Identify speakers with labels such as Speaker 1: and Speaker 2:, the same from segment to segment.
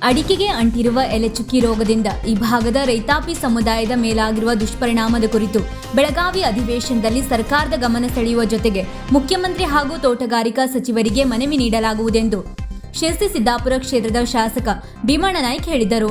Speaker 1: ಅಡಿಕೆಗೆ ಅಂಟಿರುವ ಎಲೆಚುಕ್ಕಿ ರೋಗದಿಂದ ಈ ಭಾಗದ ರೈತಾಪಿ ಸಮುದಾಯದ ಮೇಲಾಗಿರುವ ದುಷ್ಪರಿಣಾಮದ ಕುರಿತು ಬೆಳಗಾವಿ ಅಧಿವೇಶನದಲ್ಲಿ ಸರ್ಕಾರದ ಗಮನ ಸೆಳೆಯುವ ಜೊತೆಗೆ ಮುಖ್ಯಮಂತ್ರಿ ಹಾಗೂ ತೋಟಗಾರಿಕಾ ಸಚಿವರಿಗೆ ಮನವಿ ನೀಡಲಾಗುವುದೆಂದು ಶಿರಸಿ ಸಿದ್ದಾಪುರ ಕ್ಷೇತ್ರದ ಶಾಸಕ ಭೀಮಣ್ಣ ನಾಯ್ಕ ಹೇಳಿದರು.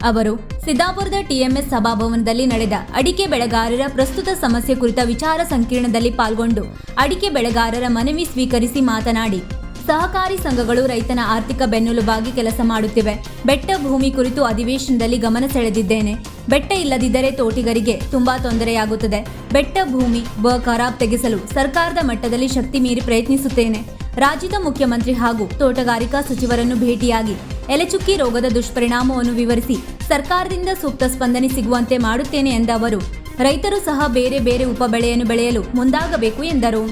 Speaker 1: ಅವರು ಸಿದ್ದಾಪುರದ ಟಿಎಂಎಸ್ ಸಭಾಭವನದಲ್ಲಿ ನಡೆದ ಅಡಿಕೆ ಬೆಳೆಗಾರರ ಪ್ರಸ್ತುತ ಸಮಸ್ಯೆ ಕುರಿತ ವಿಚಾರ ಸಂಕಿರಣದಲ್ಲಿ ಪಾಲ್ಗೊಂಡು ಅಡಿಕೆ ಬೆಳೆಗಾರರ ಮನವಿ ಸ್ವೀಕರಿಸಿ ಮಾತನಾಡಿ, ಸಹಕಾರಿ ಸಂಘಗಳು ರೈತನ ಆರ್ಥಿಕ ಬೆನ್ನೆಲುಬಾಗಿ ಕೆಲಸ ಮಾಡುತ್ತಿವೆ. ಬೆಟ್ಟ ಭೂಮಿ ಕುರಿತು ಅಧಿವೇಶನದಲ್ಲಿ ಗಮನ ಸೆಳೆದಿದ್ದೇನೆ. ಬೆಟ್ಟ ಇಲ್ಲದಿದ್ದರೆ ತೋಟಿಗರಿಗೆ ತುಂಬಾ ತೊಂದರೆಯಾಗುತ್ತದೆ. ಬೆಟ್ಟ ಭೂಮಿ ಖರಾಬ್ ತೆಗೆಸಲು ಸರ್ಕಾರದ ಮಟ್ಟದಲ್ಲಿ ಶಕ್ತಿ ಮೀರಿ ಪ್ರಯತ್ನಿಸುತ್ತೇನೆ. ರಾಜ್ಯದ ಮುಖ್ಯಮಂತ್ರಿ ಹಾಗೂ ತೋಟಗಾರಿಕಾ ಸಚಿವರನ್ನು ಭೇಟಿಯಾಗಿ ಎಲೆಚುಕ್ಕಿ ರೋಗದ ದುಷ್ಪರಿಣಾಮವನ್ನು ವಿವರಿಸಿ ಸರ್ಕಾರದಿಂದ ಸೂಕ್ತ ಸ್ಪಂದನೆ ಸಿಗುವಂತೆ ಮಾಡುತ್ತೇನೆ ಎಂದ ಅವರು, ರೈತರು ಸಹ ಬೇರೆ ಬೇರೆ ಉಪಬೆಳೆಯನ್ನು ಬೆಳೆಯಲು ಮುಂದಾಗಬೇಕು ಎಂದರು.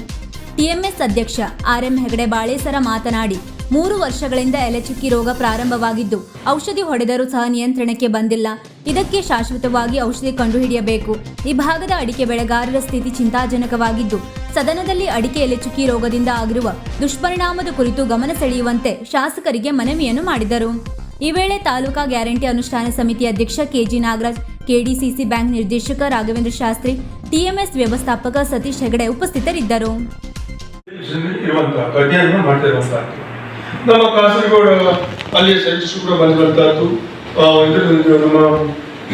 Speaker 1: ಟಿಎಂಎಸ್ ಅಧ್ಯಕ್ಷ ಆರ್ಎಂ ಹೆಗಡೆ ಬಾಳೇಸರ ಮಾತನಾಡಿ, 3 ವರ್ಷಗಳಿಂದ ಎಲೆಚುಕ್ಕಿ ರೋಗ ಪ್ರಾರಂಭವಾಗಿದ್ದು ಔಷಧಿ ಹೊಡೆದರೂ ಸಹ ನಿಯಂತ್ರಣಕ್ಕೆ ಬಂದಿಲ್ಲ. ಇದಕ್ಕೆ ಶಾಶ್ವತವಾಗಿ ಔಷಧಿ ಕಂಡುಹಿಡಿಯಬೇಕು. ಈ ಭಾಗದ ಅಡಿಕೆ ಬೆಳೆಗಾರರ ಸ್ಥಿತಿ ಚಿಂತಾಜನಕವಾಗಿದ್ದು ಸದನದಲ್ಲಿ ಅಡಿಕೆ ಎಲೆಚುಕ್ಕಿ ರೋಗದಿಂದ ಆಗಿರುವ ದುಷ್ಪರಿಣಾಮದ ಕುರಿತು ಗಮನ ಸೆಳೆಯುವಂತೆ ಶಾಸಕರಿಗೆ ಮನವಿಯನ್ನು ಮಾಡಿದರು. ಈ ವೇಳೆ ತಾಲೂಕಾ ಗ್ಯಾರಂಟಿ ಅನುಷ್ಠಾನ ಸಮಿತಿ ಅಧ್ಯಕ್ಷ ಕೆಜಿ ನಾಗರಾಜ್, ಕೆಡಿಸಿಸಿ ಬ್ಯಾಂಕ್ ನಿರ್ದೇಶಕ ರಾಘವೇಂದ್ರ ಶಾಸ್ತ್ರಿ, ಟಿಎಂಎಸ್ ವ್ಯವಸ್ಥಾಪಕ ಸತೀಶ್ ಹೆಗಡೆ ಉಪಸ್ಥಿತರಿದ್ದರು.
Speaker 2: ನಮ್ಮ ಕಾಸರಗೋಡು ಅಲ್ಲಿ ಸೈಂಟಿಸ್ಟ್ ಕೂಡ ಬಂದಿರುವಂತಹದ್ದು, ನಮ್ಮ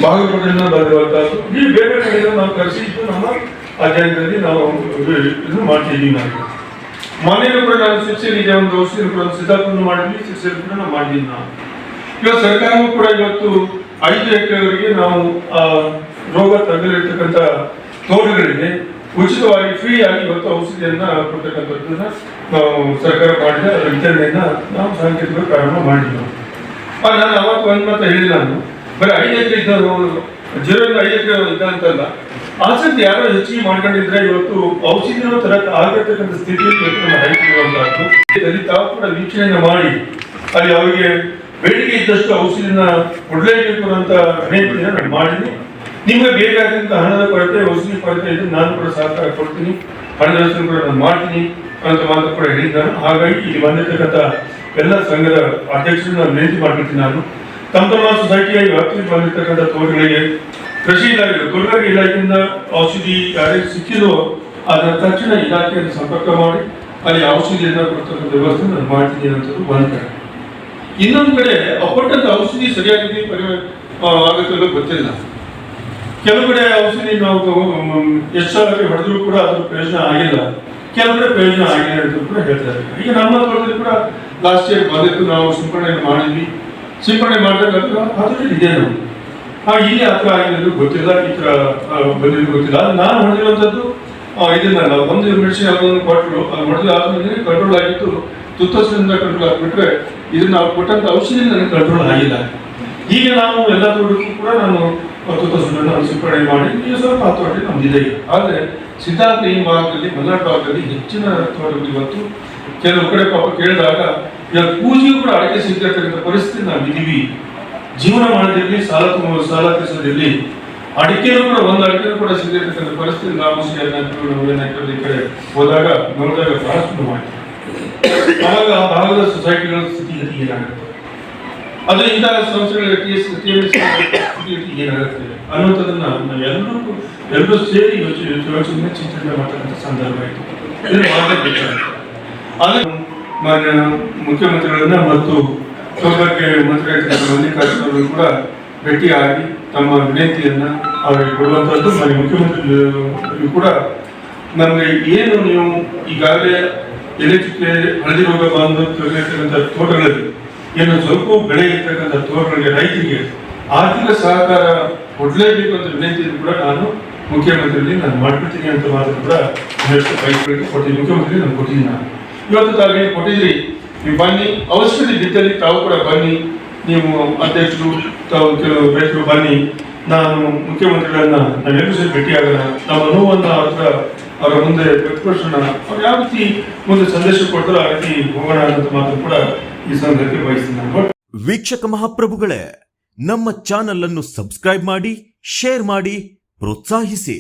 Speaker 2: ಬಾಗಲಕೋಟೆಯಿಂದ ಬಂದಿರುವಂತಹದ್ದು, ಈ ಬೇರೆ ಕಡೆಯಿಂದ ನಾವು ಕರೆಸಿ ನಮ್ಮ ಅಧ್ಯಯನದಲ್ಲಿ ನಾವು ಇದನ್ನು ಮಾಡ್ತಿದ್ದೀವಿ. ಮನೆಯಲ್ಲೂ ಕೂಡ ನಾನು ಶಿಕ್ಷೆಗೆ ಒಂದು ಔಷಧಿ ಕೂಡ ಸಿದ್ಧಾಪುರ ಮಾಡಿದ್ವಿ, ಶಿಕ್ಷೆ ಕೂಡ ನಾವು ಮಾಡಿದ್ದೀವಿ. ಇವಾಗ ಸರ್ಕಾರವೂ ಕೂಡ ಇವತ್ತು 5 ಎಕರೆವರೆಗೆ ನಾವು ರೋಗ ತಗುಲಿರ್ತಕ್ಕಂಥ ತೋಟಗಳಿಗೆ ಉಚಿತವಾಗಿ ಫ್ರೀ ಆಗಿ ಇವತ್ತು ಔಷಧಿಯನ್ನ ಕೊಡ್ತಕ್ಕಂಥದ್ದನ್ನ ನಾವು ಸರ್ಕಾರ ಮಾಡಿದ ವಿತರಣೆಯನ್ನ ನಾವು ಸಾಂಕೇತಿಕ ಪ್ರಾರಂಭ ಮಾಡಿದ್ವಿ. ನಾನು ಅವತ್ತು ಒಂದು ಮಾತ್ರ ಹೇಳಿ, ನಾನು ಬರೀ 5 ಎಕರೆ ಇದ್ದವರು 0 5 ಎಕರೆ ಇದ್ದಂತಲ್ಲ, ಆಸಕ್ತಿ ಯಾರೋ ಹೆಚ್ಚಿಗೆ ಮಾಡ್ಕೊಂಡಿದ್ರೆ ಇವತ್ತು ಔಷಧಿನ ತರಕ್ಕೆ ಆಗಿರ್ತಕ್ಕಂಥ ಸ್ಥಿತಿಯಲ್ಲಿ ನಮ್ಮ ರೈತರು ತಾವು ಕೂಡ ವೀಕ್ಷಣೆಯನ್ನು ಮಾಡಿ ಅಲ್ಲಿ ಅವರಿಗೆ ಬೇಡಿಕೆ ಇದ್ದಷ್ಟು ಔಷಧಿನ ಕೊಡಲೇಬೇಕು ಅಂತ ವಿನಂತಿಯನ್ನು ನಾನು ಮಾಡಿದ್ದೀನಿ. ನಿಮಗೆ ಬೇಕಾದಂತ ಹಣದ ಕೊರತೆ, ಔಷಧಿ ಕೊರತೆ ಇದ್ದು ನಾನು ಕೂಡ ಸಹಕಾರ ಕೊಡ್ತೀನಿ, ಹಣದ ವ್ಯವಸ್ಥೆ ಕೂಡ ನಾನು ಮಾಡ್ತೀನಿ ಅಂತ ಮಾತ್ರ ಕೂಡ ಹೇಳಿದ್ದಾನು. ಹಾಗಾಗಿ ಇಲ್ಲಿ ಬಂದಿರ್ತಕ್ಕಂಥ ಎಲ್ಲ ಸಂಘದ ಅಧ್ಯಕ್ಷರನ್ನು ನಾನು ವಿನಂತಿ ಮಾಡ್ಕೊಳ್ತೀನಿ. ನಾನು ತಮ್ಮ ಸೊಸೈಟಿಯಾಗಿ ವ್ಯಾಪ್ತಿಗೆ ಬಂದಿರ್ತಕ್ಕಂಥ ತೋಟಗಳಿಗೆ ಕೃಷಿ ಇಲಾಖೆ, ತೋಟಗಾರಿಕೆ ಇಲಾಖೆಯಿಂದ ಔಷಧಿ ಯಾರಿಗೆ ಸಿಕ್ಕಿದೋ ಅದರ ತಕ್ಷಣ ಇಲಾಖೆಯನ್ನು ಸಂಪರ್ಕ ಮಾಡಿ ಅಲ್ಲಿ ಔಷಧಿಯನ್ನು ಕೊಡ್ತಕ್ಕಂಥ ವ್ಯವಸ್ಥೆ ನಾನು ಮಾಡ್ತೀನಿ ಅನ್ನೋದು ಒಂದು ಕಡೆ. ಇನ್ನೊಂದು ಕಡೆ ಕೊಟ್ಟಂತ ಔಷಧಿ ಸರಿಯಾಗಿ ಆಗುತ್ತಲ್ಲ ಗೊತ್ತಿಲ್ಲ. ಕೆಲವು ಕಡೆ ಔಷಧಿ ನಾವು ಎಷ್ಟು ಹೊಡೆದ್ರು ಕೂಡ ಅದ್ರ ಪ್ರಯೋಜನ ಆಗಿಲ್ಲ, ಕೆಲವು ಕಡೆ ಪ್ರಯೋಜನ ಆಗಿಲ್ಲ ಅಂತ ಕೂಡ ಹೇಳ್ತಾರೆ. ಈಗ ನಮ್ಮ ತೋಟದಲ್ಲಿ ಕೂಡ ಲಾಸ್ಟ್ ಇಯರ್ ಬಂದಿತ್ತು, ನಾವು ಸಿಂಪಡಣೆ ಮಾಡಿದ್ವಿ. ಸಿಂಪಡಣೆ ಮಾಡಿದಾಗ ಅದು ಇದೆ ನಮ್ಗೆ. ಇಲ್ಲಿ ಆ ಥರ ಆಗಿರೋದು ಗೊತ್ತಿಲ್ಲ, ಈ ಥರ ಬಂದಿದ್ದು ಗೊತ್ತಿಲ್ಲ. ನಾನು ಹೊಡೆದಿರುವಂಥದ್ದು ಇದನ್ನ ಒಂದು ಮೆಡಿಸಿನ್ ಅದನ್ನು ಕೊಟ್ಟರು, ಅದು ಹೊಡೆದು ಆದ್ಮೇಲೆ ಕಂಟ್ರೋಲ್ ಆಗಿತ್ತು, ತುತ್ತಸಿನಿಂದ ಕಂಟ್ರೋಲ್ ಆಗಿಬಿಟ್ರೆ ಇದನ್ನ ನಾವು ಕೊಟ್ಟಂತ ಔಷಧಿ ನನಗೆ ಕಂಟ್ರೋಲ್ ಆಗಿಲ್ಲ. ಈಗ ನಾವು ಎಲ್ಲ ತೋಟಕ್ಕೂ ಕೂಡ ನಾನು ತುತ್ತಸಿನ ಸಿಂಪಡಣೆ ಮಾಡಿ ಈಗ ಸ್ವಲ್ಪ ಹತೋಟಿ ನಮ್ದಿದೆ. ಆದರೆ ಸಿದ್ಧಾರ್ಥ ಈ ಭಾಗದಲ್ಲಿ, ಮಲೆನಾಡು ಭಾಗದಲ್ಲಿ ಹೆಚ್ಚಿನ ತೋಟಗಳು ಇವತ್ತು ಕೆಲವು ಕಡೆ ಪಾಪ ಕೇಳಿದಾಗ ಈಗ ಪೂಜೆಯೂ ಕೂಡ ಅಡಿಕೆ ಸಿಗ್ತಕ್ಕಂಥ ಪರಿಸ್ಥಿತಿ ನಾವು ಇದ್ದೀವಿ. ಜೀವನ ಮಾಡೋದಿರಲಿ, ಸಾಲ ತೀರಿಸೋದಿರಲಿ, ಅಡಿಕೆನೂ ಕೂಡ ಒಂದು ಅಡಿಕೆನೂ ಕೂಡ ಸಿಗತಕ್ಕಂಥ ಪರಿಸ್ಥಿತಿ ನಾವು ಈ ಕಡೆ ಹೋದಾಗ ನೋಡಿದಾಗ ಬಹಳಷ್ಟು ಮಾಡಿ ಆವಾಗ ಆ ಭಾಗದ ಸೊಸೈಟಿಗಳ ಸ್ಥಿತಿ ಏನಾಗುತ್ತೆ, ಅದು ಇಂತಹ ಸಂಸ್ಥೆಗಳ ಸ್ಥಿತಿ ಏನಾಗುತ್ತೆ ಅನ್ನುವಂಥದ್ದನ್ನ ನಾವೆಲ್ಲರೂ ಸೇರಿ ಯೋಚನೆ ಚಿಂತನೆ ಮಾಡ್ತಕ್ಕಂಥ ಸಂದರ್ಭ ಆಯಿತು. ಇದನ್ನು ಮಾಡಬೇಕಾಗುತ್ತೆ. ಆದರೆ ಮಾನ್ಯ ಮುಖ್ಯಮಂತ್ರಿಗಳನ್ನ ಮತ್ತು ತೋಟಗಾರಿಕೆ ಮಂತ್ರಿಯಾಗಿರ್ತಕ್ಕಂಥ ಮಲ್ಲಿಕಾರ್ಜುನ ಕೂಡ ಭೇಟಿಯಾಗಿ ತಮ್ಮ ವಿನಂತಿಯನ್ನ ಅವರಿಗೆ ಕೊಡುವಂಥದ್ದು. ಮಾನ್ಯ ಮುಖ್ಯಮಂತ್ರಿಗಳು ಕೂಡ ನಮಗೆ ಏನು ನೀವು ಈಗಾಗಲೇ ಎಲೆಚುಕ್ಕೆ ಹಳದಿ ರೋಗ ಬಂದಿರ್ತಕ್ಕಂಥ ತೋಟಗಳಲ್ಲಿ ಏನು ಸ್ವಲ್ಪ ಬೆಳೆ ಇರ್ತಕ್ಕಂಥ ತೋಟಗಳಿಗೆ ರೈತರಿಗೆ ಆರ್ಥಿಕ ಸಹಕಾರ ಕೊಡಲೇಬೇಕು ಅಂತ ವಿನಂತಿಯನ್ನು ಕೂಡ ನಾನು ಮುಖ್ಯಮಂತ್ರಿಯಲ್ಲಿ ನಾನು ಮಾಡ್ಬಿಡ್ತೀನಿ ಅಂತ ಮಾತ್ರ ಕೂಡ ರೈತರಿಗೆ ಕೊಡ್ತೀನಿ. ಮುಖ್ಯಮಂತ್ರಿ ನಾನು ಕೊಟ್ಟಿದ್ದೀನಿ. ನಾನು ಇವತ್ತು ತಾವೇನು ಕೊಟ್ಟಿದ್ರಿ, ನೀವು ಬನ್ನಿ, ಅವಶ್ಯಕತೆ ಬಿದ್ದಲ್ಲಿ ತಾವು ಕೂಡ ಬನ್ನಿ, ನೀವು ಅಧ್ಯಕ್ಷರು ತಾವು ಕೆಲವು ರೈತರು ಬನ್ನಿ, ನಾನು ಮುಖ್ಯಮಂತ್ರಿಗಳನ್ನ ನಾವೆಲ್ಲರೂ ಸೇರಿ ಭೇಟಿಯಾಗೋಣ, ನಮ್ಮ ನೋವನ್ನು ಅವರ ಮುಂದೆ ವ್ಯಕ್ತಪಡಿಸೋಣ, ಅವ್ರು ಯಾವ ರೀತಿ ಮುಂದೆ ಸಂದೇಶ ಕೊಡ್ತಾರೋ ಆ ರೀತಿ ಹೋಗೋಣ ಅಂತ ಮಾತ್ರ ಕೂಡ ಈ ಸಂದರ್ಭಕ್ಕೆ ಬಯಸ್ತೀನಿ.
Speaker 3: ವೀಕ್ಷಕ ಮಹಾಪ್ರಭುಗಳೇ, ನಮ್ಮ ಚಾನಲ್ ಅನ್ನು ಸಬ್ಸ್ಕ್ರೈಬ್ ಮಾಡಿ, ಶೇರ್ ಮಾಡಿ, ಪ್ರೋತ್ಸಾಹಿಸಿ.